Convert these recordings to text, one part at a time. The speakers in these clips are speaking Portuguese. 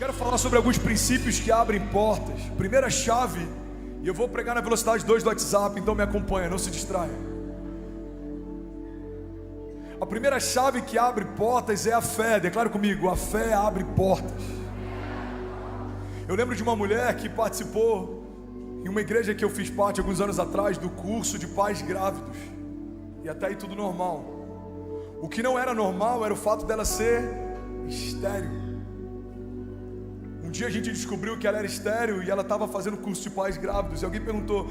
quero falar sobre alguns princípios que abrem portas. Primeira chave, e eu vou pregar na velocidade 2 do WhatsApp, então me acompanha, não se distraia. A primeira chave que abre portas é a fé. Declara comigo: a fé abre portas. Eu lembro de uma mulher que participou em uma igreja que eu fiz parte alguns anos atrás do curso de pais grávidos, e até aí tudo normal. O que não era normal era o fato dela ser estéril. Um dia a gente descobriu que ela era estéril e ela estava fazendo curso de pais grávidos, e alguém perguntou: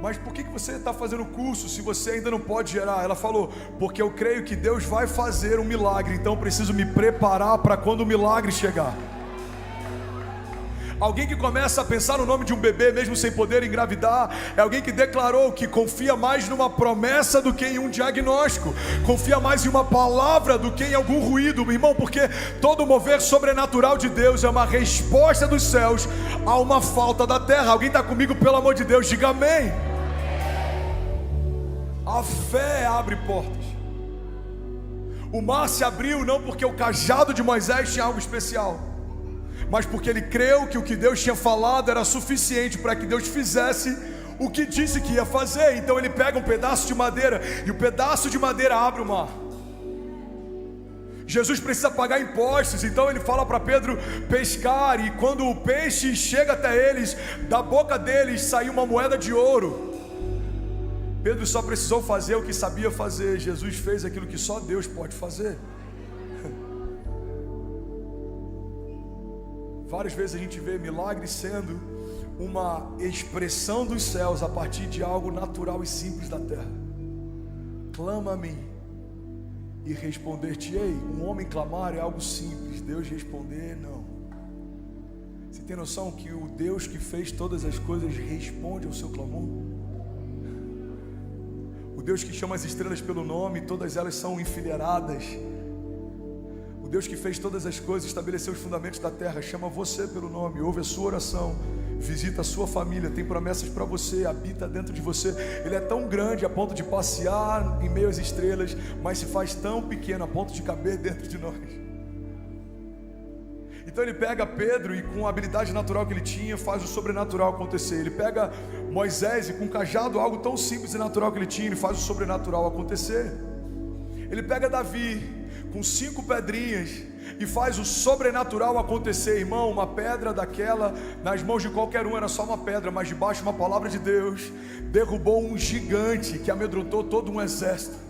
mas por que você está fazendo curso se você ainda não pode gerar? Ela falou: porque eu creio que Deus vai fazer um milagre, então eu preciso me preparar para quando o milagre chegar. Alguém que começa a pensar no nome de um bebê mesmo sem poder engravidar é alguém que declarou que confia mais numa promessa do que em um diagnóstico, confia mais em uma palavra do que em algum ruído, meu irmão, porque todo mover sobrenatural de Deus é uma resposta dos céus a uma falta da terra. Alguém está comigo, pelo amor de Deus? Diga amém. A fé abre portas. O mar se abriu não porque o cajado de Moisés tinha algo especial, mas porque ele creu que o que Deus tinha falado era suficiente para que Deus fizesse o que disse que ia fazer. Então ele pega um pedaço de madeira, e o pedaço de madeira abre o mar. Jesus precisa pagar impostos, então ele fala para Pedro pescar, e quando o peixe chega até eles, da boca deles saiu uma moeda de ouro. Pedro só precisou fazer o que sabia fazer. Jesus fez aquilo que só Deus pode fazer. Várias vezes a gente vê milagres sendo uma expressão dos céus a partir de algo natural e simples da terra. Clama a mim e responder-te-ei. Um homem clamar é algo simples, Deus responder, não. Você tem noção que o Deus que fez todas as coisas responde ao seu clamor? O Deus que chama as estrelas pelo nome, todas elas são enfileiradas. O Deus que fez todas as coisas, estabeleceu os fundamentos da terra, chama você pelo nome, ouve a sua oração, visita a sua família, tem promessas para você, habita dentro de você. Ele é tão grande a ponto de passear em meio às estrelas, mas se faz tão pequeno a ponto de caber dentro de nós. Então ele pega Pedro e, com a habilidade natural que ele tinha, faz o sobrenatural acontecer. Ele pega Moisés e, com o cajado, algo tão simples e natural que ele tinha, ele faz o sobrenatural acontecer. Ele pega Davi com 5 pedrinhas e faz o sobrenatural acontecer, irmão. Uma pedra daquela nas mãos de qualquer um era só uma pedra, mas debaixo uma palavra de Deus derrubou um gigante que amedrontou todo um exército.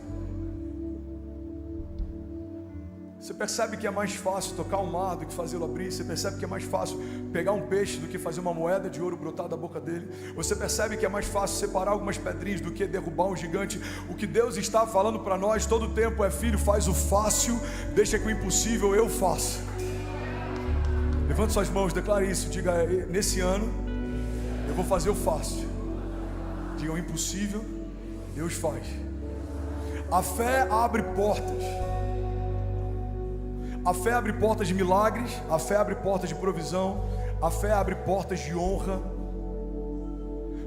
Você percebe que é mais fácil tocar o mar do que fazê-lo abrir. Você percebe que é mais fácil pegar um peixe do que fazer uma moeda de ouro brotar da boca dele. Você percebe que é mais fácil separar algumas pedrinhas do que derrubar um gigante. O que Deus está falando para nós todo o tempo é: filho, faz o fácil, deixa que o impossível eu faço. Levante suas mãos, declare isso, diga: nesse ano eu vou fazer o fácil. Diga: o impossível Deus faz. A fé abre portas. A fé abre portas de milagres, a fé abre portas de provisão, a fé abre portas de honra.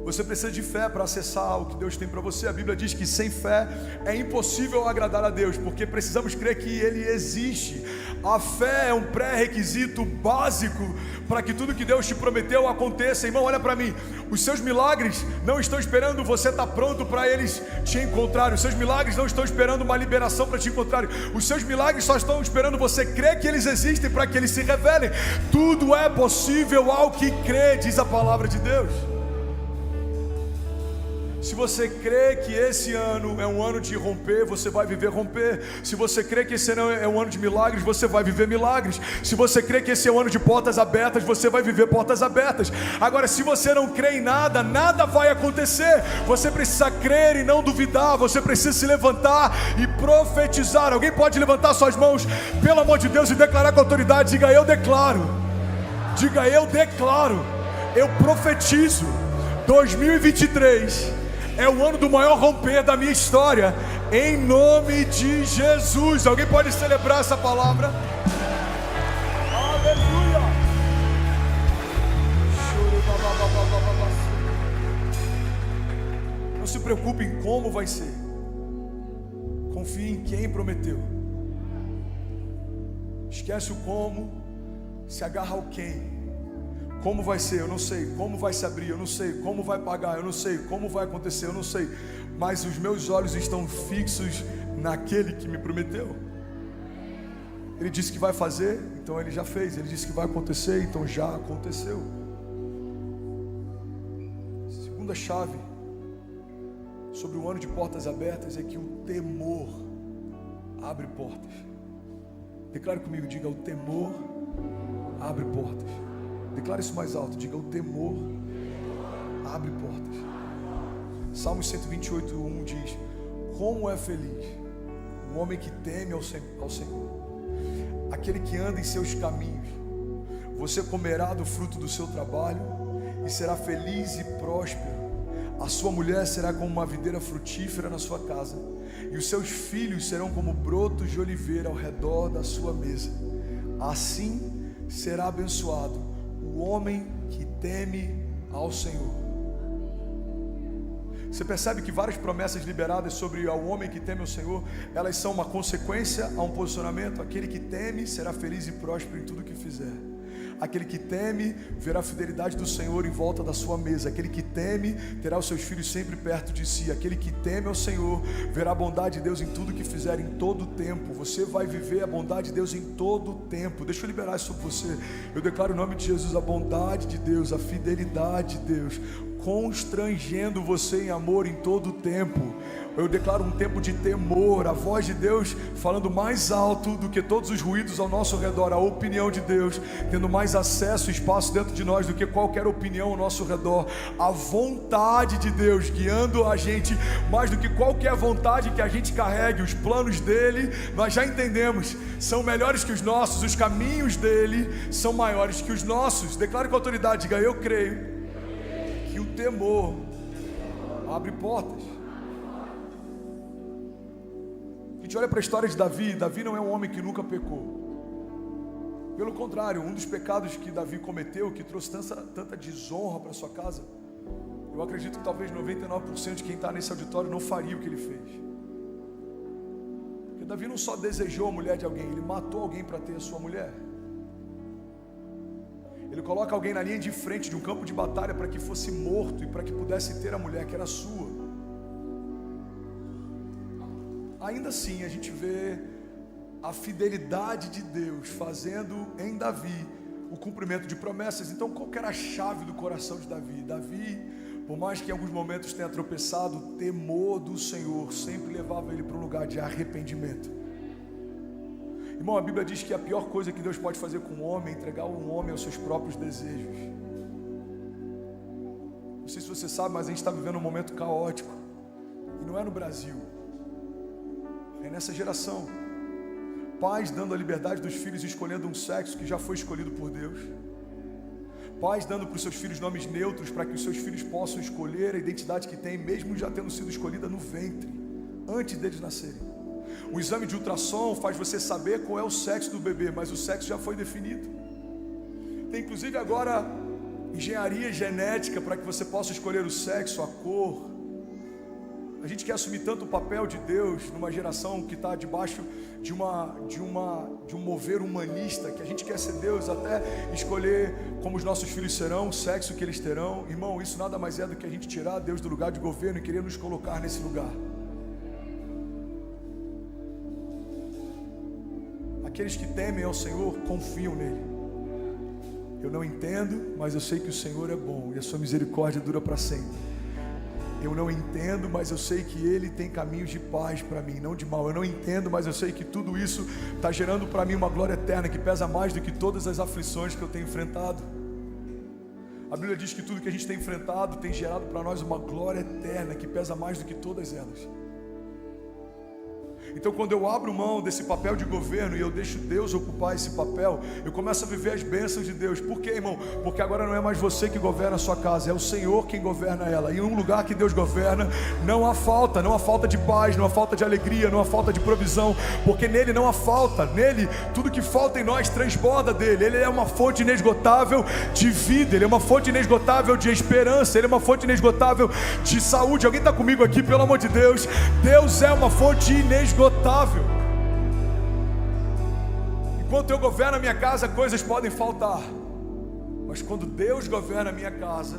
Você precisa de fé para acessar o que Deus tem para você. A Bíblia diz que sem fé é impossível agradar a Deus, porque precisamos crer que Ele existe. A fé é um pré-requisito básico para que tudo que Deus te prometeu aconteça. Irmão, olha para mim. Os seus milagres não estão esperando você estar pronto para eles te encontrarem. Os seus milagres não estão esperando uma liberação para te encontrarem. Os seus milagres só estão esperando você crer que eles existem para que eles se revelem. Tudo é possível ao que crê, diz a palavra de Deus. Se você crê que esse ano é um ano de romper, você vai viver romper. Se você crê que esse ano é um ano de milagres, você vai viver milagres. Se você crê que esse é um ano de portas abertas, você vai viver portas abertas. Agora, se você não crê em nada, nada vai acontecer. Você precisa crer e não duvidar. Você precisa se levantar e profetizar. Alguém pode levantar suas mãos, pelo amor de Deus, e declarar com autoridade? Diga: eu declaro. Diga: eu declaro. Eu profetizo. 2023 é o ano do maior romper da minha história, em nome de Jesus. Alguém pode celebrar essa palavra? Aleluia! Não se preocupe em como vai ser, confie em quem prometeu. Esquece o como, se agarra ao quem. Como vai ser, eu não sei. Como vai se abrir, eu não sei. Como vai pagar, eu não sei. Como vai acontecer, eu não sei. Mas os meus olhos estão fixos naquele que me prometeu. Ele disse que vai fazer, então ele já fez. Ele disse que vai acontecer, então já aconteceu. Segunda chave sobre o ano de portas abertas é que o temor abre portas. Declare comigo, diga: o temor abre portas. Declare isso mais alto, diga: o temor abre portas. Salmo 128:1 diz: como é feliz o homem que teme ao Senhor, aquele que anda em seus caminhos. Você comerá do fruto do seu trabalho e será feliz e próspero. A sua mulher será como uma videira frutífera na sua casa, e os seus filhos serão como brotos de oliveira ao redor da sua mesa. Assim será abençoado o homem que teme ao Senhor. Você percebe que várias promessas liberadas sobre o homem que teme ao Senhor, elas são uma consequência a um posicionamento. Aquele que teme será feliz e próspero em tudo que fizer. Aquele que teme verá a fidelidade do Senhor em volta da sua mesa. Aquele que teme terá os seus filhos sempre perto de si. Aquele que teme ao Senhor verá a bondade de Deus em tudo que fizer, em todo o tempo. Você vai viver a bondade de Deus em todo o tempo. Deixa eu liberar isso sobre você. Eu declaro em nome de Jesus a bondade de Deus, a fidelidade de Deus, constrangendo você em amor em todo o tempo. Eu declaro um tempo de temor, a voz de Deus falando mais alto do que todos os ruídos ao nosso redor, a opinião de Deus tendo mais acesso e espaço dentro de nós do que qualquer opinião ao nosso redor, a vontade de Deus guiando a gente mais do que qualquer vontade que a gente carregue. Os planos dele, nós já entendemos, são melhores que os nossos. Os caminhos dele são maiores que os nossos. Declare com autoridade, diga: eu creio que o temor abre portas. A gente olha para a história de Davi. Davi não é um homem que nunca pecou. Pelo contrário, um dos pecados que Davi cometeu, que trouxe tanta desonra para sua casa, eu acredito que talvez 99% de quem está nesse auditório não faria o que ele fez. Porque Davi não só desejou a mulher de alguém, ele matou alguém para ter a sua mulher. Ele coloca alguém na linha de frente de um campo de batalha para que fosse morto e para que pudesse ter a mulher que era sua. Ainda assim a gente vê a fidelidade de Deus fazendo em Davi o cumprimento de promessas. Então qual que era a chave do coração de Davi? Davi, por mais que em alguns momentos tenha tropeçado, o temor do Senhor sempre levava ele para um lugar de arrependimento. Irmão, a Bíblia diz que a pior coisa que Deus pode fazer com um homem é entregar um homem aos seus próprios desejos. Não sei se você sabe, mas a gente está vivendo um momento caótico. E não é no Brasil, é nessa geração. Pais dando a liberdade dos filhos, escolhendo um sexo que já foi escolhido por Deus. Pais dando para os seus filhos nomes neutros, para que os seus filhos possam escolher a identidade que têm, mesmo já tendo sido escolhida no ventre, antes deles nascerem. O exame de ultrassom faz você saber qual é o sexo do bebê, mas o sexo já foi definido. Tem inclusive agora engenharia genética para que você possa escolher o sexo, a cor. A gente quer assumir tanto o papel de Deus numa geração que está debaixo de um mover humanista, que a gente quer ser Deus até escolher como os nossos filhos serão, o sexo que eles terão. Irmão, isso nada mais é do que a gente tirar Deus do lugar de governo e querer nos colocar nesse lugar. Aqueles que temem ao Senhor confiam nele. Eu não entendo, mas eu sei que o Senhor é bom e a sua misericórdia dura para sempre. Eu não entendo, mas eu sei que Ele tem caminhos de paz para mim, não de mal. Eu não entendo, mas eu sei que tudo isso está gerando para mim uma glória eterna que pesa mais do que todas as aflições que eu tenho enfrentado. A Bíblia diz que tudo que a gente tem enfrentado tem gerado para nós uma glória eterna que pesa mais do que todas elas. Então quando eu abro mão desse papel de governo e eu deixo Deus ocupar esse papel, eu começo a viver as bênçãos de Deus. Por quê, irmão? Porque agora não é mais você que governa a sua casa, é o Senhor quem governa ela. E em um lugar que Deus governa, não há falta de paz, não há falta de alegria, não há falta de provisão, porque nele não há falta. Nele, tudo que falta em nós transborda dele. Ele é uma fonte inesgotável de vida, ele é uma fonte inesgotável de esperança, ele é uma fonte inesgotável de saúde. Alguém está comigo aqui, pelo amor de Deus? Deus é uma fonte inesgotável. Enquanto eu governo a minha casa, coisas podem faltar. Mas quando Deus governa a minha casa,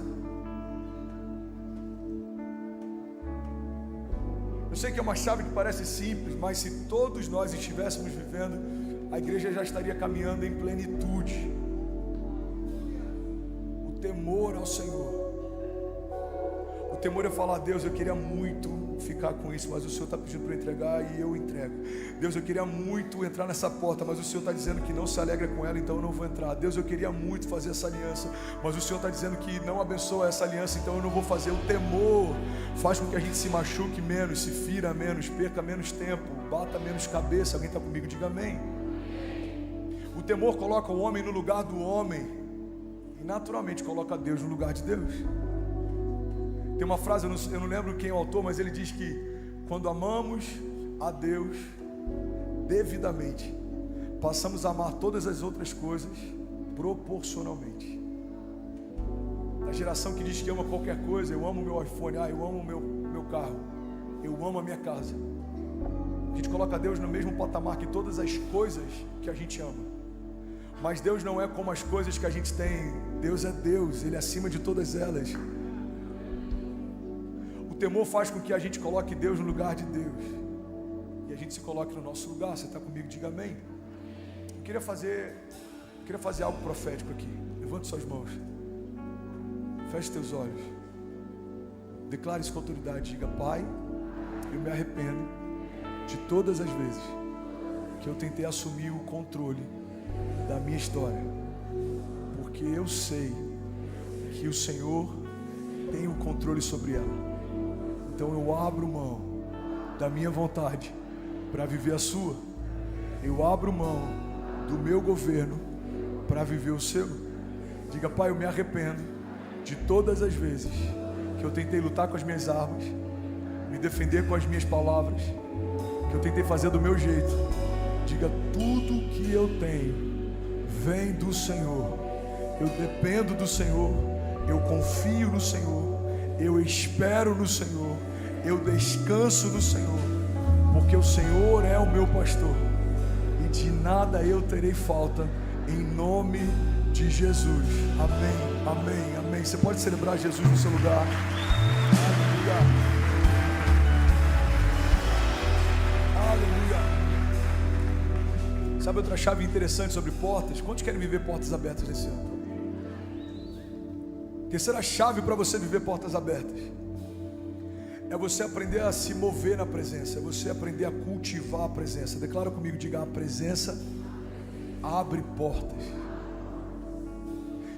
eu sei que é uma chave que parece simples, mas se todos nós estivéssemos vivendo, a igreja já estaria caminhando em plenitude. O temor ao Senhor. O temor é falar: Deus, eu queria muito ficar com isso, mas o Senhor está pedindo para eu entregar e eu entrego. Deus, eu queria muito entrar nessa porta, mas o Senhor está dizendo que não se alegra com ela, então eu não vou entrar. Deus, eu queria muito fazer essa aliança, mas o Senhor está dizendo que não abençoa essa aliança, então eu não vou fazer. O temor faz com que a gente se machuque menos, se fira menos, perca menos tempo, bata menos cabeça. Alguém está comigo? Diga amém. O temor coloca o homem no lugar do homem e naturalmente coloca Deus no lugar de Deus. Tem uma frase, eu não lembro quem é o autor, mas ele diz que quando amamos a Deus devidamente, passamos a amar todas as outras coisas proporcionalmente. A geração que diz que ama qualquer coisa: eu amo meu iPhone, eu amo meu carro, eu amo a minha casa. A gente coloca Deus no mesmo patamar que todas as coisas que a gente ama. Mas Deus não é como as coisas que a gente tem. Deus é Deus, Ele é acima de todas elas. O temor faz com que a gente coloque Deus no lugar de Deus e a gente se coloque no nosso lugar. Você está comigo? Diga amém. Eu queria fazer algo profético aqui. Levante suas mãos, feche teus olhos, declare isso com autoridade. Diga: Pai, eu me arrependo de todas as vezes que eu tentei assumir o controle da minha história, porque eu sei que o Senhor tem o controle sobre ela. Então eu abro mão da minha vontade para viver a sua. Eu abro mão do meu governo para viver o seu. Diga: Pai, eu me arrependo de todas as vezes que eu tentei lutar com as minhas armas, me defender com as minhas palavras, que eu tentei fazer do meu jeito. Diga: tudo que eu tenho vem do Senhor. Eu dependo do Senhor, eu confio no Senhor, eu espero no Senhor, eu descanso no Senhor, porque o Senhor é o meu pastor e de nada eu terei falta, em nome de Jesus. Amém, amém, amém. Você pode celebrar Jesus no seu lugar. Aleluia, aleluia. Sabe outra chave interessante sobre portas? Quantos querem viver portas abertas nesse ano? Terceira chave para você viver portas abertas é você aprender a se mover na presença, é você aprender a cultivar a presença. Declara comigo, diga: a presença abre portas.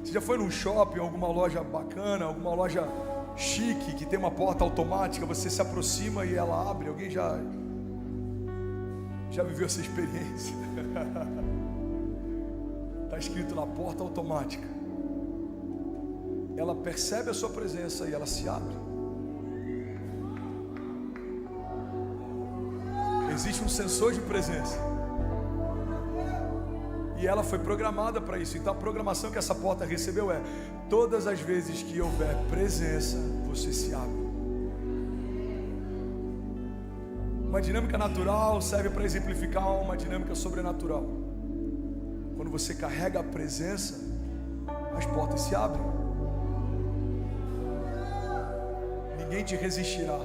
Você já foi num shopping, alguma loja bacana, alguma loja chique, que tem uma porta automática, você se aproxima e ela abre? Alguém já viveu essa experiência? Está escrito lá: porta automática. Ela percebe a sua presença e ela se abre. Existe um sensor de presença e ela foi programada para isso. Então a programação que essa porta recebeu é: todas as vezes que houver presença, você se abre. Uma dinâmica natural serve para exemplificar uma dinâmica sobrenatural. Quando você carrega a presença, as portas se abrem. Ninguém te resistirá.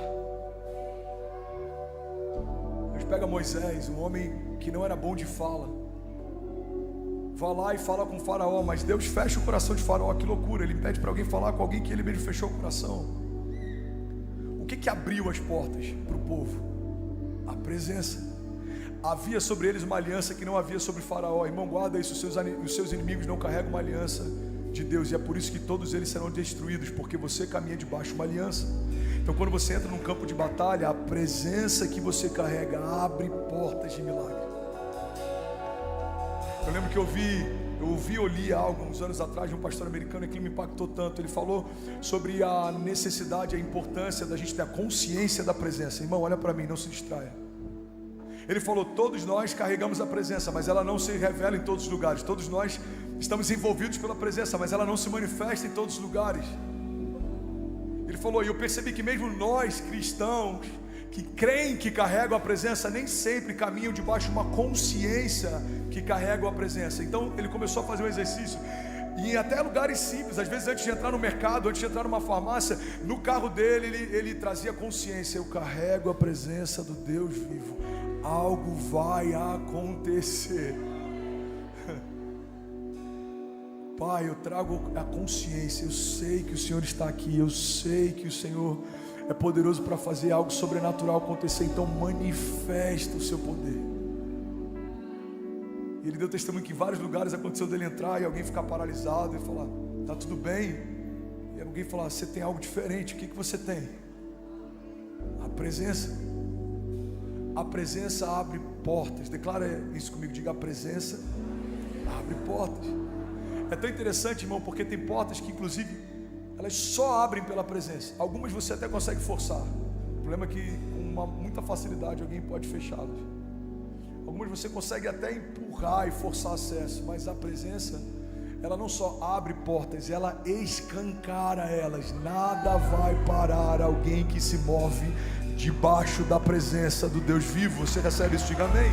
Deus pega Moisés, um homem que não era bom de fala, vai lá e fala com o faraó, mas Deus fecha o coração de faraó. Que loucura, ele pede para alguém falar com alguém que ele mesmo fechou o coração. O que abriu as portas para o povo? A presença. Havia sobre eles uma aliança que não havia sobre faraó. Irmão, guarda isso: os seus inimigos não carregam uma aliança de Deus, e é por isso que todos eles serão destruídos, porque você caminha debaixo de uma aliança. Então quando você entra num campo de batalha, a presença que você carrega abre portas de milagre. Eu lembro que eu ouvi ou li algo uns anos atrás de um pastor americano, e que me impactou tanto. Ele falou sobre a necessidade, a importância da gente ter a consciência da presença. Irmão, olha para mim, não se distraia. Ele falou: todos nós carregamos a presença, mas ela não se revela em todos os lugares. Todos nós estamos envolvidos pela presença, mas ela não se manifesta em todos os lugares. Ele falou, e eu percebi que mesmo nós cristãos que creem que carregam a presença nem sempre caminham debaixo de uma consciência que carregam a presença. Então ele começou a fazer um exercício, e em até lugares simples, às vezes antes de entrar no mercado, antes de entrar numa farmácia, no carro dele ele trazia consciência: eu carrego a presença do Deus vivo, algo vai acontecer. Pai, eu trago a consciência, eu sei que o Senhor está aqui, eu sei que o Senhor é poderoso para fazer algo sobrenatural acontecer, então manifesta o seu poder. E ele deu testemunho que em vários lugares aconteceu dele entrar e alguém ficar paralisado e falar: tá tudo bem? E alguém falar: você tem algo diferente. O que você tem? A presença. A presença abre portas. Declara isso comigo, diga: a presença abre portas. É tão interessante, irmão, porque tem portas que inclusive elas só abrem pela presença. Algumas você até consegue forçar. O problema é que com muita facilidade alguém pode fechá-las. Algumas você consegue até empurrar e forçar acesso, mas a presença, ela não só abre portas, ela escancara elas. Nada vai parar alguém que se move debaixo da presença do Deus vivo. Você recebe isso? Diga amém.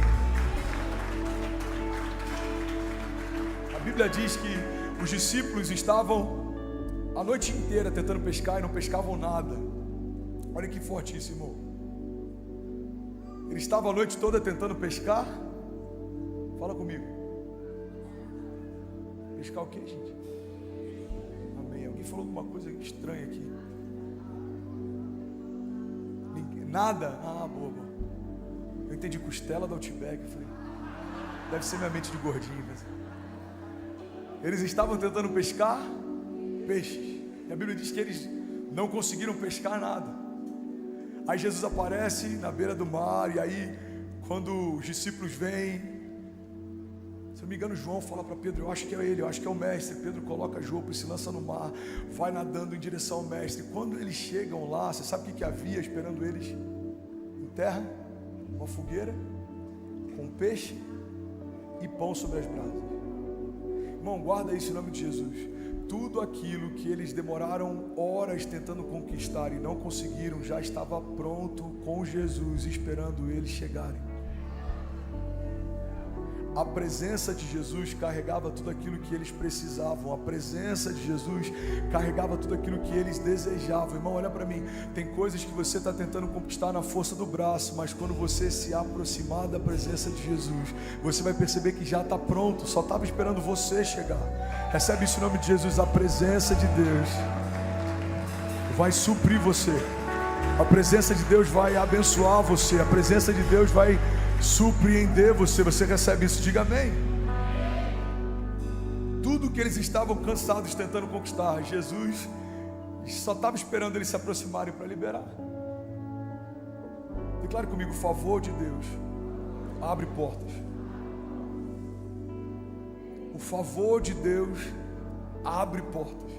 A Bíblia diz que os discípulos estavam a noite inteira tentando pescar e não pescavam nada. Olha que forte isso, irmão. Eles estavam a noite toda tentando pescar. Fala comigo. Pescar o que, gente? Amém. Alguém falou alguma coisa estranha aqui. Nada? Ah, boa. Eu entendi costela da Outback. Eu falei, deve ser minha mente de gordinho. Mas... eles estavam tentando pescar peixes. E a Bíblia diz que eles não conseguiram pescar nada. Aí Jesus aparece na beira do mar. E aí, quando os discípulos vêm, se não me engano, João fala para Pedro: eu acho que é ele, eu acho que é o mestre. Pedro coloca a roupa e se lança no mar, vai nadando em direção ao mestre. Quando eles chegam lá, você sabe o que havia esperando eles? Em terra, uma fogueira com peixe e pão sobre as brasas. Irmão, guarda isso em nome de Jesus. Tudo aquilo que eles demoraram horas tentando conquistar e não conseguiram, já estava pronto com Jesus, esperando eles chegarem. A presença de Jesus carregava tudo aquilo que eles precisavam. A presença de Jesus carregava tudo aquilo que eles desejavam. Irmão, olha para mim. Tem coisas que você está tentando conquistar na força do braço, mas quando você se aproximar da presença de Jesus, você vai perceber que já está pronto. Só estava esperando você chegar. Recebe isso em nome de Jesus. A presença de Deus vai suprir você. A presença de Deus vai abençoar você. A presença de Deus vai surpreender você. Você recebe isso? Diga amém. Tudo que eles estavam cansados tentando conquistar, Jesus só estava esperando eles se aproximarem para liberar. Declare comigo: o favor de Deus abre portas. O favor de Deus abre portas.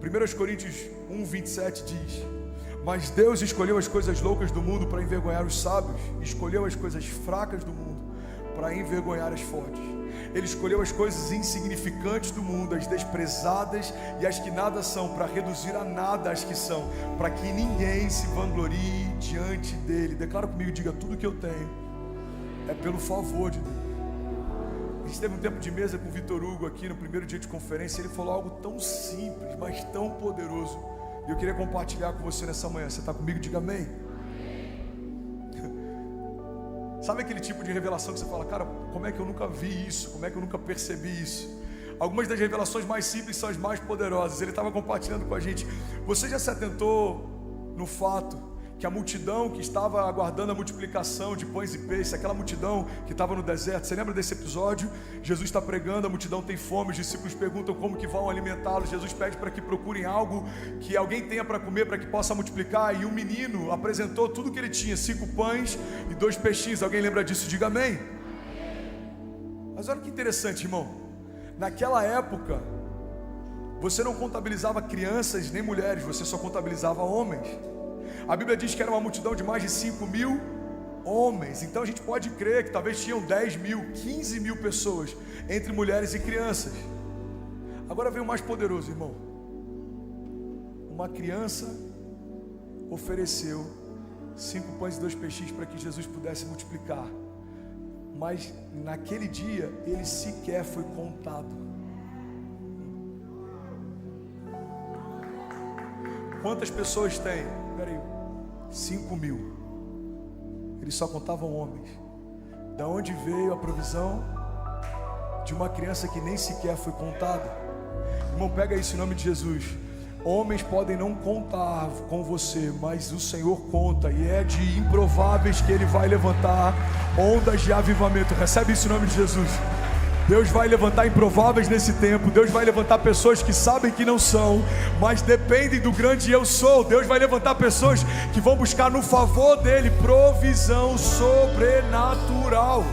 1 Coríntios 1:27 diz: mas Deus escolheu as coisas loucas do mundo para envergonhar os sábios, escolheu as coisas fracas do mundo para envergonhar as fortes. Ele escolheu as coisas insignificantes do mundo, as desprezadas e as que nada são, para reduzir a nada as que são, para que ninguém se vanglorie diante dele. Declara comigo, diga: tudo que eu tenho é pelo favor de Deus. A gente teve um tempo de mesa com o Vitor Hugo aqui no primeiro dia de conferência. Ele falou algo tão simples, mas tão poderoso. E eu queria compartilhar com você nessa manhã. Você está comigo? Diga amém. Sabe aquele tipo de revelação que você fala: cara, como é que eu nunca vi isso? Como é que eu nunca percebi isso? Algumas das revelações mais simples são as mais poderosas. Ele estava compartilhando com a gente. Você já se atentou no fato que a multidão que estava aguardando a multiplicação de pães e peixes, aquela multidão que estava no deserto, você lembra desse episódio? Jesus está pregando, a multidão tem fome, os discípulos perguntam como que vão alimentá-los. Jesus pede para que procurem algo que alguém tenha para comer, para que possa multiplicar, e um menino apresentou tudo que ele tinha: 5 pães e 2 peixinhos. Alguém lembra disso? Diga amém. Mas olha que interessante, irmão. Naquela época, você não contabilizava crianças nem mulheres, você só contabilizava homens. A Bíblia diz que era uma multidão de mais de 5.000 homens. Então a gente pode crer que talvez tinham 10.000, 15.000 pessoas, entre mulheres e crianças. Agora vem o mais poderoso, irmão. Uma criança ofereceu 5 pães e 2 peixinhos para que Jesus pudesse multiplicar. Mas naquele dia ele sequer foi contado. Quantas pessoas tem? Peraí, 5.000. Eles só contavam homens. Da onde veio a provisão de uma criança que nem sequer foi contada? Irmão, pega isso em nome de Jesus. Homens podem não contar com você, mas o Senhor conta, e é de improváveis que Ele vai levantar ondas de avivamento. Recebe isso em nome de Jesus. Deus vai levantar improváveis nesse tempo. Deus vai levantar pessoas que sabem que não são, mas dependem do grande eu sou. Deus vai levantar pessoas que vão buscar no favor dEle provisão sobrenatural.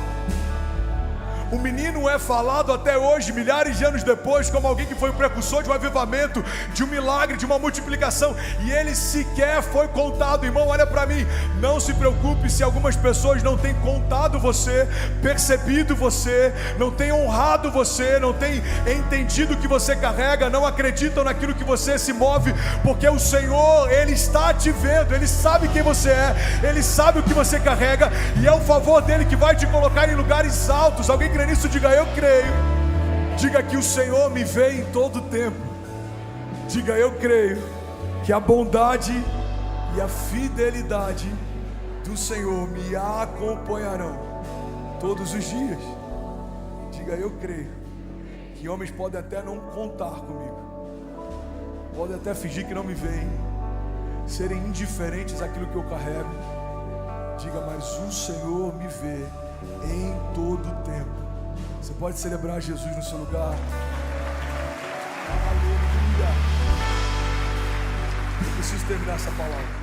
O menino é falado até hoje, milhares de anos depois, como alguém que foi o precursor de um avivamento, de um milagre, de uma multiplicação, e ele sequer foi contado. Irmão, olha para mim, não se preocupe se algumas pessoas não têm contado você, percebido você, não têm honrado você, não têm entendido o que você carrega, não acreditam naquilo que você se move, porque o Senhor, Ele está te vendo, Ele sabe quem você é, Ele sabe o que você carrega, e é o favor dEle que vai te colocar em lugares altos. Alguém crê nisso? Diga, eu creio. Diga que o Senhor me vê em todo tempo. Diga, eu creio que a bondade e a fidelidade do Senhor me acompanharão todos os dias. Diga, eu creio que homens podem até não contar comigo, podem até fingir que não me veem, serem indiferentes àquilo que eu carrego. Diga, mas o Senhor me vê em todo tempo. Você pode celebrar Jesus no seu lugar. Aleluia. Eu preciso terminar essa palavra.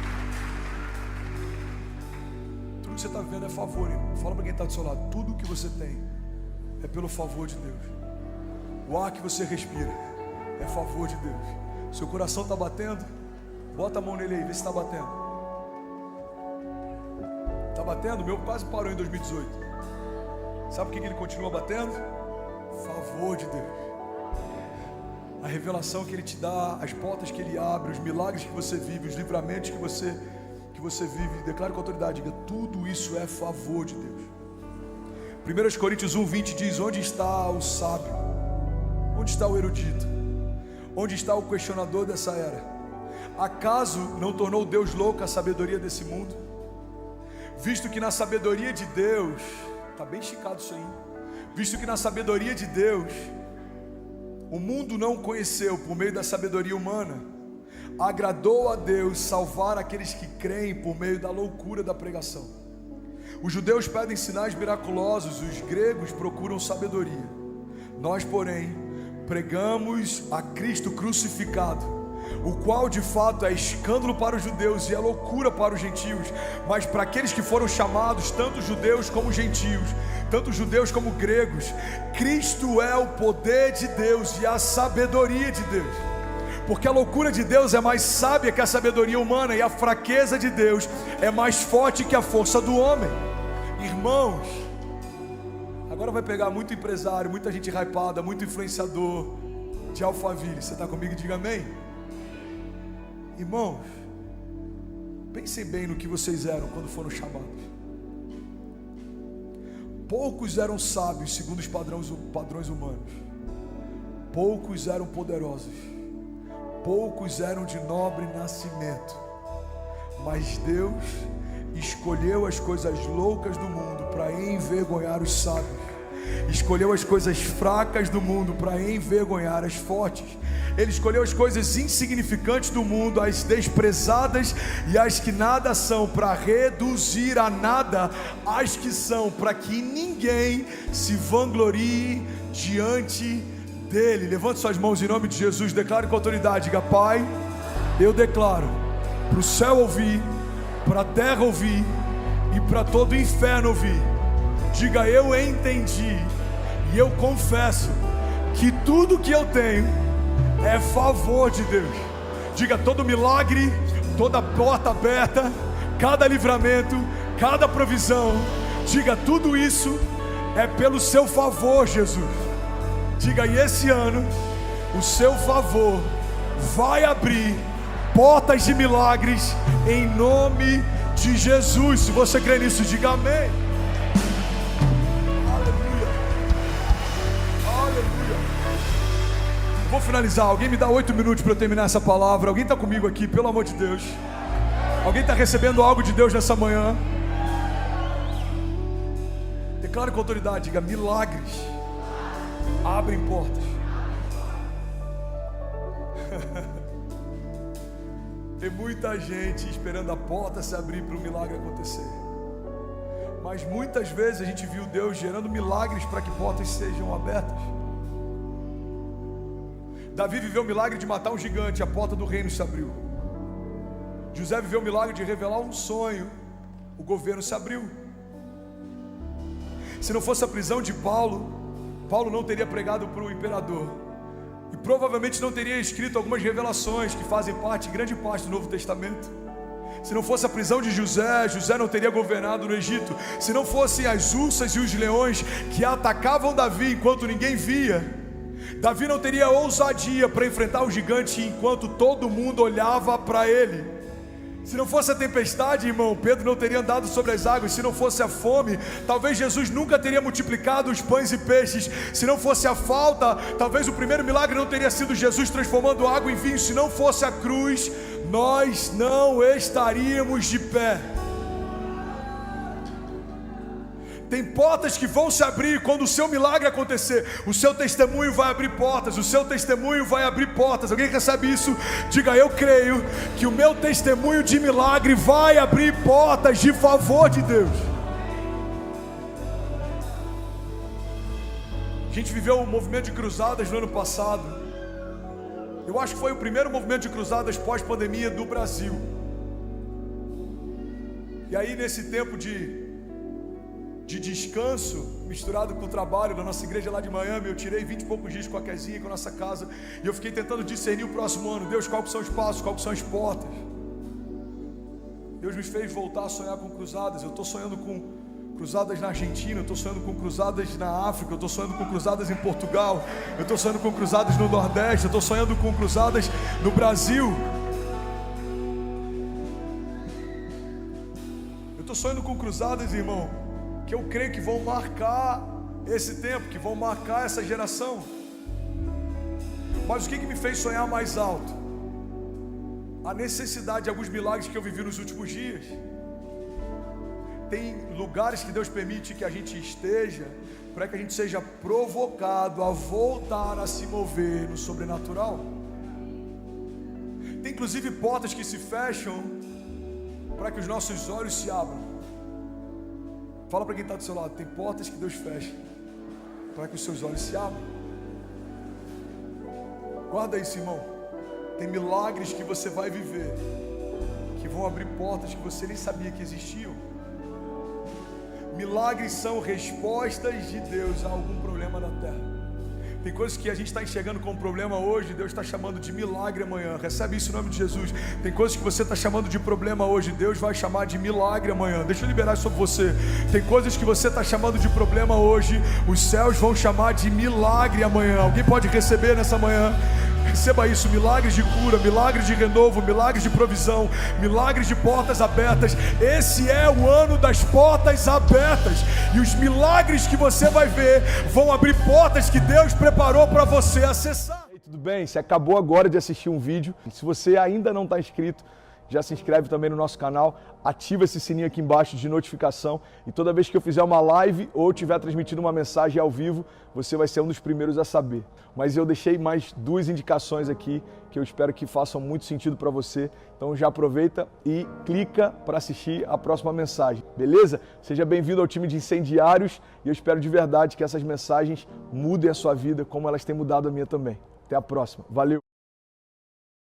Tudo que você está vendo é favor, irmão. Fala para quem está do seu lado. Tudo que você tem é pelo favor de Deus. O ar que você respira é favor de Deus. Seu coração está batendo? Bota a mão nele aí, vê se está batendo. Está batendo? O meu quase parou em 2018. Sabe por que ele continua batendo? Favor de Deus. A revelação que Ele te dá, as portas que Ele abre, os milagres que você vive, os livramentos que você vive. Declare com autoridade, diga, tudo isso é favor de Deus. 1 Coríntios 1:20 diz, onde está o sábio? Onde está o erudito? Onde está o questionador dessa era? Acaso não tornou Deus louco a sabedoria desse mundo? Visto que na sabedoria de Deus, está bem esticado isso aí, visto que na sabedoria de Deus, o mundo não conheceu por meio da sabedoria humana, agradou a Deus salvar aqueles que creem por meio da loucura da pregação. Os judeus pedem sinais miraculosos, os gregos procuram sabedoria. Nós, porém, pregamos a Cristo crucificado, o qual de fato é escândalo para os judeus e é loucura para os gentios, mas para aqueles que foram chamados, tanto judeus como gentios, tanto judeus como gregos, Cristo é o poder de Deus e a sabedoria de Deus, porque a loucura de Deus é mais sábia que a sabedoria humana, e a fraqueza de Deus é mais forte que a força do homem. Irmãos, agora vai pegar muito empresário, muita gente hypada, muito influenciador de Alphaville. Você está comigo? Diga amém. Irmãos, pensem bem no que vocês eram quando foram chamados. Poucos eram sábios segundo os padrões humanos, poucos eram poderosos, poucos eram de nobre nascimento, mas Deus escolheu as coisas loucas do mundo para envergonhar os sábios, escolheu as coisas fracas do mundo para envergonhar as fortes. Ele escolheu as coisas insignificantes do mundo, as desprezadas e as que nada são, para reduzir a nada as que são, para que ninguém se vanglorie diante dele. Levante suas mãos em nome de Jesus, declare com autoridade, diga, Pai, eu declaro para o céu ouvir, para a terra ouvir e para todo o inferno ouvir. Diga, eu entendi e eu confesso que tudo que eu tenho é favor de Deus. Diga, todo milagre, toda porta aberta, cada livramento, cada provisão, diga, tudo isso é pelo seu favor, Jesus. Diga, e esse ano o seu favor vai abrir portas de milagres em nome de Jesus. Se você crê nisso, diga amém. Aleluia. Aleluia. Vou finalizar. Alguém me dá 8 minutos para eu terminar essa palavra. Alguém está comigo aqui, pelo amor de Deus? Alguém está recebendo algo de Deus nessa manhã? Declare com autoridade, diga: milagres abrem portas. Tem muita gente esperando a porta se abrir para o milagre acontecer. Mas muitas vezes a gente viu Deus gerando milagres para que portas sejam abertas. Davi viveu o milagre de matar um gigante, a porta do reino se abriu. José viveu o milagre de revelar um sonho, o governo se abriu. Se não fosse a prisão de Paulo, Paulo não teria pregado para o imperador. E provavelmente não teria escrito algumas revelações que fazem parte, grande parte do Novo Testamento. Se não fosse a prisão de José, José não teria governado no Egito. Se não fossem as ursas e os leões que atacavam Davi enquanto ninguém via, Davi não teria ousadia para enfrentar o gigante enquanto todo mundo olhava para ele. Se não fosse a tempestade, irmão, Pedro não teria andado sobre as águas. Se não fosse a fome, talvez Jesus nunca teria multiplicado os pães e peixes. Se não fosse a falta, talvez o primeiro milagre não teria sido Jesus transformando água em vinho. Se não fosse a cruz, nós não estaríamos de pé. Tem portas que vão se abrir quando o seu milagre acontecer. O seu testemunho vai abrir portas. O seu testemunho vai abrir portas. Alguém recebe isso? Diga: eu creio que o meu testemunho de milagre vai abrir portas de favor de Deus. A gente viveu um movimento de cruzadas no ano passado. Eu acho que foi o primeiro movimento de cruzadas pós-pandemia do Brasil. E aí, nesse tempo de descanso, misturado com o trabalho da nossa igreja lá de Miami, eu tirei 20 e poucos dias com a Kezinha, com a nossa casa, e eu fiquei tentando discernir o próximo ano. Deus, quais são os passos, quais são as portas? Deus me fez voltar a sonhar com cruzadas. Eu estou sonhando com cruzadas na Argentina, eu estou sonhando com cruzadas na África, eu estou sonhando com cruzadas em Portugal, eu estou sonhando com cruzadas no Nordeste, eu estou sonhando com cruzadas no Brasil. Eu estou sonhando com cruzadas, irmão, que eu creio que vão marcar esse tempo, que vão marcar essa geração. Mas o que me fez sonhar mais alto? A necessidade de alguns milagres que eu vivi nos últimos dias. Tem lugares que Deus permite que a gente esteja, para que a gente seja provocado a voltar a se mover no sobrenatural. Tem inclusive portas que se fecham para que os nossos olhos se abram. Fala para quem está do seu lado: tem portas que Deus fecha para que os seus olhos se abram. Guarda isso, irmão. Tem milagres que você vai viver, que vão abrir portas que você nem sabia que existiam. Milagres são respostas de Deus a algum problema na terra. Tem coisas que a gente está enxergando como problema hoje, Deus está chamando de milagre amanhã. Recebe isso em nome de Jesus. Tem coisas que você está chamando de problema hoje, Deus vai chamar de milagre amanhã. Deixa eu liberar isso sobre você. Tem coisas que você está chamando de problema hoje, os céus vão chamar de milagre amanhã. Alguém pode receber nessa manhã? Receba isso: milagres de cura, milagres de renovo, milagres de provisão, milagres de portas abertas. Esse é o ano das portas abertas. E os milagres que você vai ver vão abrir portas que Deus preparou para você acessar. E aí, tudo bem? Você acabou agora de assistir um vídeo. Se você ainda não está inscrito, já se inscreve também no nosso canal, ativa esse sininho aqui embaixo de notificação, e toda vez que eu fizer uma live ou estiver transmitindo uma mensagem ao vivo, você vai ser um dos primeiros a saber. Mas eu deixei mais 2 indicações aqui que eu espero que façam muito sentido para você. Então já aproveita e clica para assistir a próxima mensagem, beleza? Seja bem-vindo ao time de incendiários, e eu espero de verdade que essas mensagens mudem a sua vida como elas têm mudado a minha também. Até a próxima. Valeu!